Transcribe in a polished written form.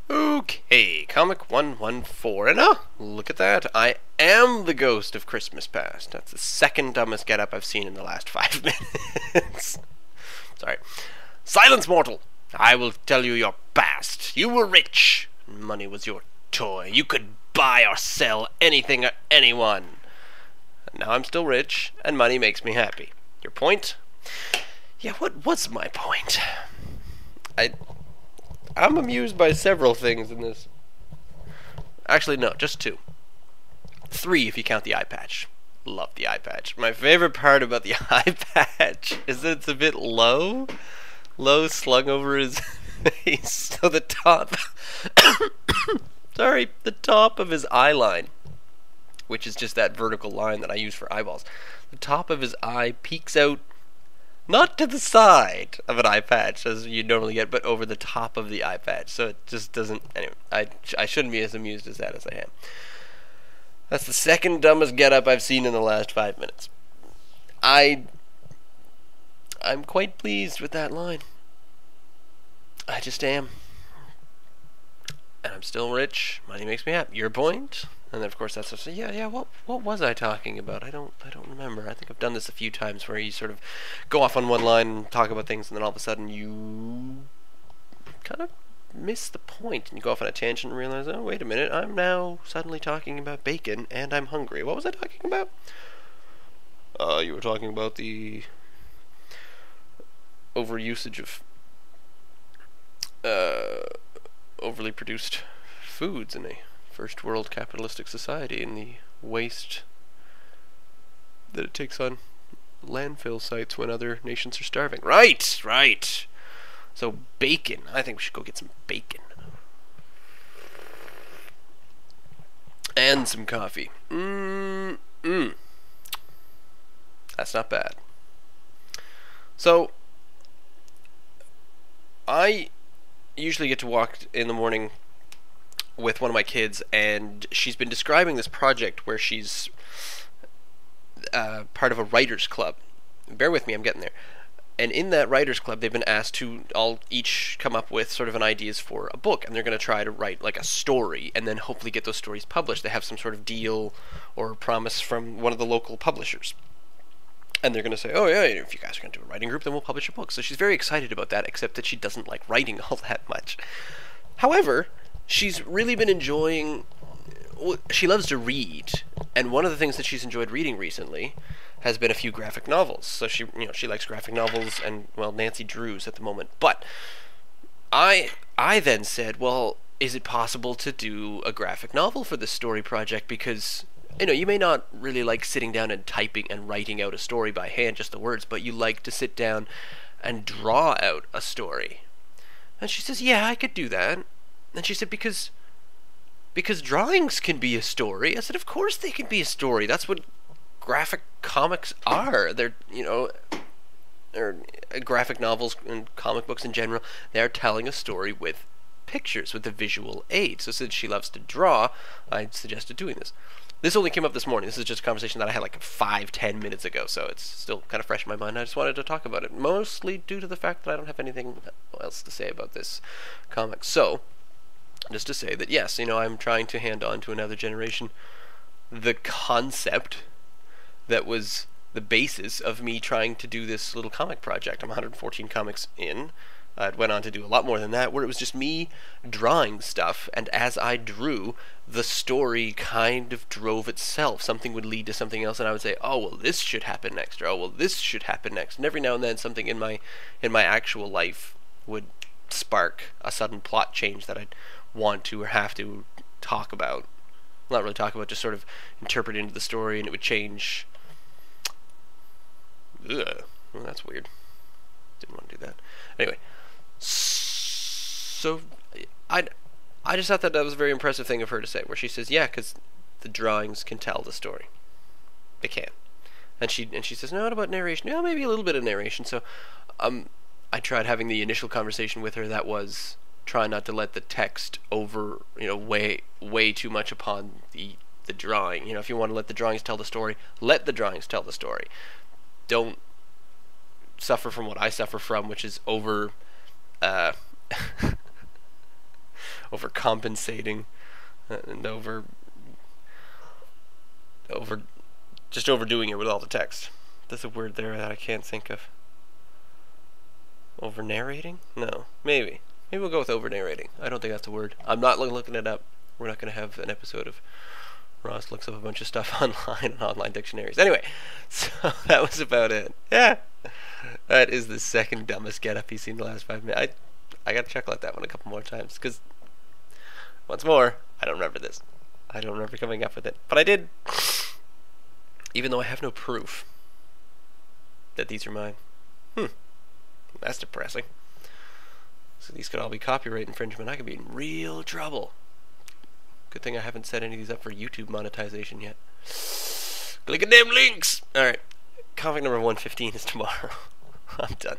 Okay, Comic 114. And look at that. I am the ghost of Christmas past. That's the second dumbest getup I've seen in the last 5 minutes. Sorry. Silence, mortal! I will tell you your past. You were rich. Money was your toy. You could buy or sell anything or anyone. And now I'm still rich, and money makes me happy. Your point? Yeah, what was my point? I'm amused by several things in this. Actually, no, just two. Three if you count the eye patch. Love the eye patch. My favorite part about the eye patch is that it's a bit low. Low slung over his face. So the top... sorry, the top of his eye line, which is just that vertical line that I use for eyeballs. The top of his eye peeks out, not to the side of an eye patch as you normally get, but over the top of the eye patch. So it just doesn't... Anyway, I shouldn't be as amused as that as I am. That's the second dumbest getup I've seen in the last 5 minutes. I'm quite pleased with that line. I just am. And I'm still rich. Money makes me happy. Your point? And then of course that's yeah. What was I talking about? I don't remember. I think I've done this a few times where you sort of go off on one line and talk about things, and then all of a sudden you kind of miss the point, and you go off on a tangent and realize, oh wait a minute, I'm now suddenly talking about bacon, and I'm hungry. What was I talking about? You were talking about the overusage of overly produced foods in a first world capitalistic society, and the waste that it takes on landfill sites when other nations are starving. Right. So bacon. I think we should go get some bacon. And some coffee. That's not bad. So I usually get to walk in the morning with one of my kids, and she's been describing this project where she's part of a writers club. Bear with me, I'm getting there. And in that writers club, they've been asked to all each come up with sort of an ideas for a book, and they're going to try to write like a story, and then hopefully get those stories published. They have some sort of deal or promise from one of the local publishers. And they're going to say, oh yeah, if you guys are going to do a writing group, then we'll publish a book. So she's very excited about that, except that she doesn't like writing all that much. However, she's really been enjoying... She loves to read, and one of the things that she's enjoyed reading recently has been a few graphic novels. So she likes graphic novels and, well, Nancy Drews at the moment. But I then said, well, is it possible to do a graphic novel for this story project? Because, you may not really like sitting down and typing and writing out a story by hand, just the words, but you like to sit down and draw out a story. And she says, yeah, I could do that. And she said, because drawings can be a story. I said, of course they can be a story. That's what graphic comics are. They're graphic novels and comic books in general. They're telling a story with pictures, with a visual aid. So since she loves to draw, I suggested doing this. This only came up this morning. This is just a conversation that I had like 5-10 minutes ago, so it's still kind of fresh in my mind. I just wanted to talk about it, mostly due to the fact that I don't have anything else to say about this comic. So, just to say that yes, I'm trying to hand on to another generation the concept that was the basis of me trying to do this little comic project. I'm 114 comics in. It went on to do a lot more than that, where it was just me drawing stuff, and as I drew, the story kind of drove itself. Something would lead to something else, and I would say, oh, well, this should happen next, or oh, well, this should happen next. And every now and then, something in my actual life would spark a sudden plot change that I'd want to or have to talk about. Not really talk about, just sort of interpret into the story, and it would change. Ugh. Well, that's weird. Didn't want to do that. Anyway, so I just thought that was a very impressive thing of her to say, where she says, yeah, because the drawings can tell the story. They can. And she says, no, what about narration? Yeah, maybe a little bit of narration. So I tried having the initial conversation with her that was try not to let the text weigh too much upon the drawing. If you want to let the drawings tell the story, let the drawings tell the story. Don't suffer from what I suffer from, which is over overcompensating and just overdoing it with all the text. There's a word there that I can't think of. Over narrating? No, maybe we'll go with over narrating. I don't think that's a word. I'm not looking it up. We're not going to have an episode of Ross looks up a bunch of stuff online on online dictionaries. Anyway, so that was about it. Yeah, that is the second dumbest get up he's seen in the last 5 minutes. I got to chuckle at that one a couple more times because, once more, I don't remember this. I don't remember coming up with it, but I did. Even though I have no proof that these are mine. That's depressing. So these could all be copyright infringement. I could be in real trouble. Good thing I haven't set any of these up for YouTube monetization yet. Click on them links! Alright. Comic number 115 is tomorrow. I'm done.